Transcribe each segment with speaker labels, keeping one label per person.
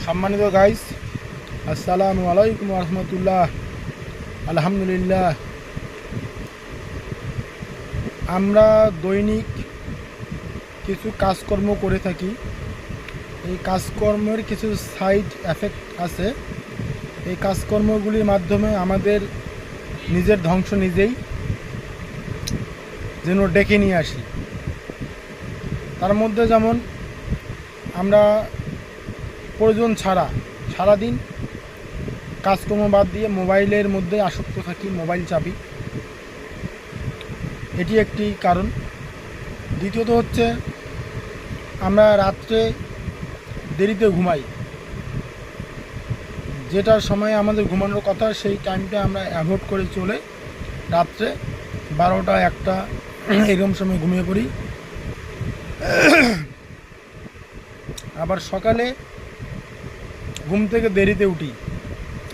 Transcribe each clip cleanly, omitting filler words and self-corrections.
Speaker 1: সম্মানিত গাইস, আসসালামু আলাইকুম রহমতুল্লাহ। আলহামদুলিল্লাহ, আমরা দৈনিক কিছু কাজকর্ম করে থাকি। এই কাজকর্মের কিছু সাইড এফেক্ট আছে। এই কাজকর্মগুলির মাধ্যমে আমাদের নিজের ধ্বংস নিজেই যেন ডেকে নিয়ে আসি। তার মধ্যে যেমন আমরা প্রয়োজন ছাড়া সারাদিন কাজকর্ম বাদ দিয়ে মোবাইলের মধ্যে আসক্ত থাকি, মোবাইল চাপি, এটি একটি কারণ। দ্বিতীয়ত হচ্ছে আমরা রাত্রে দেরিতে ঘুমাই। যেটার সময় আমাদের ঘুমানোর কথা সেই টাইমটা আমরা অ্যাভয়েড করে চলে রাত্রে 12টা 1টা এরকম সময় ঘুমিয়ে পড়ি। আবার সকালে ঘুম থেকে দেরিতে উঠি।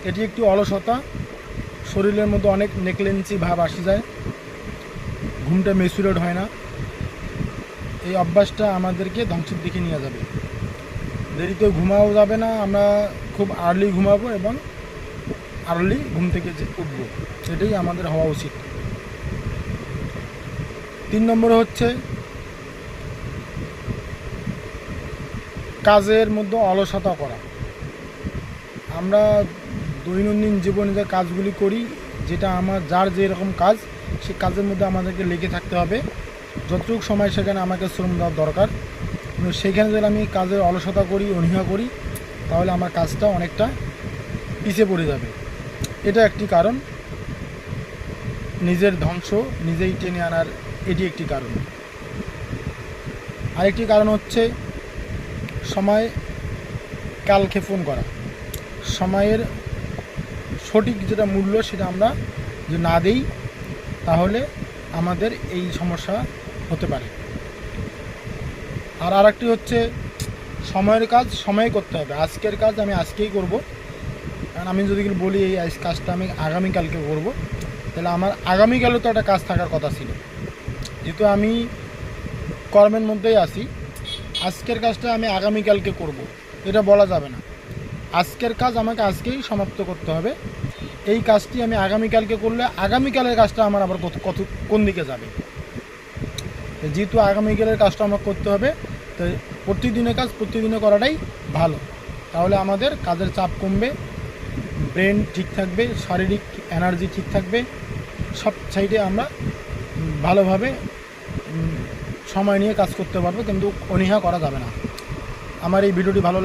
Speaker 1: এটি একটি অলসতা, শরীরের মধ্যে অনেক নেকলেন্সি ভাব আসে যায়, ঘুমটা মেচুরেট হয় না। এই অভ্যাসটা আমাদেরকে ধ্বংসের দিকে নিয়ে যাবে। দেরিতে ঘুমাও যাবে না, আমরা খুব আর্লি ঘুমাবো এবং আর্লি ঘুম থেকে উঠবো, এটাই আমাদের হওয়া উচিত। 3 নম্বরে হচ্ছে কাজের মধ্যে অলসতা করা। আমরা দৈনন্দিন জীবনে যে কাজগুলি করি, যেটা যার যেরকম কাজ, সেই কাজের মধ্যে আমাদেরকে লেগে থাকতে হবে। যতটুকু সময় সেখানে আমাকে শ্রম দেওয়ার দরকার, কিন্তু সেইখানে যদি আমি কাজের অলসতা করি, অনীহা করি, তাহলে আমার কাজটা অনেকটা পিছিয়ে পড়ে যাবে। এটা একটি কারণ, নিজের ধ্বংস নিজেই টেনে আনার এটি একটি কারণ। আরেকটি কারণ হচ্ছে সময় কালক্ষেপণ করা। সময়ের সঠিক যেটা মূল্য সেটা আমরা যদি না দিই, তাহলে আমাদের এই সমস্যা হতে পারে। আর আরেকটি হচ্ছে সময়ের কাজ সময়ে করতে হবে। আজকের কাজ আমি আজকেই করব, কারণ আমি যদি বলি এই কাজটা আমি আগামীকালকে করব, তাহলে আমার আগামীকালও তো একটা কাজ থাকার কথা ছিল। যেহেতু আমি কর্মের মধ্যেই আছি, আজকের কাজটা আমি আগামীকালকে করব, এটা বলা যাবে না। আজকের কাজ আমাকে আজকেই সমাপ্ত করতে হবে। এই কাজটি আমি আগামীকালকে করলে আগামীকালের কাজটা আমার আবার কোন দিকে যাবে। যেহেতু আগামীকালের কাজটা আমার করতে হবে, তো প্রতিদিনের কাজ প্রতিদিনে করাটাই ভালো। তাহলে আমাদের কাজের চাপ কমবে, ব্রেন ঠিক থাকবে, শারীরিক এনার্জি ঠিক থাকবে, সব সাইডে আমরা ভালোভাবে সময় নিয়ে কাজ করতে পারবো, কিন্তু অনীহা করা যাবে না। আমার এই ভিডিওটি ভালো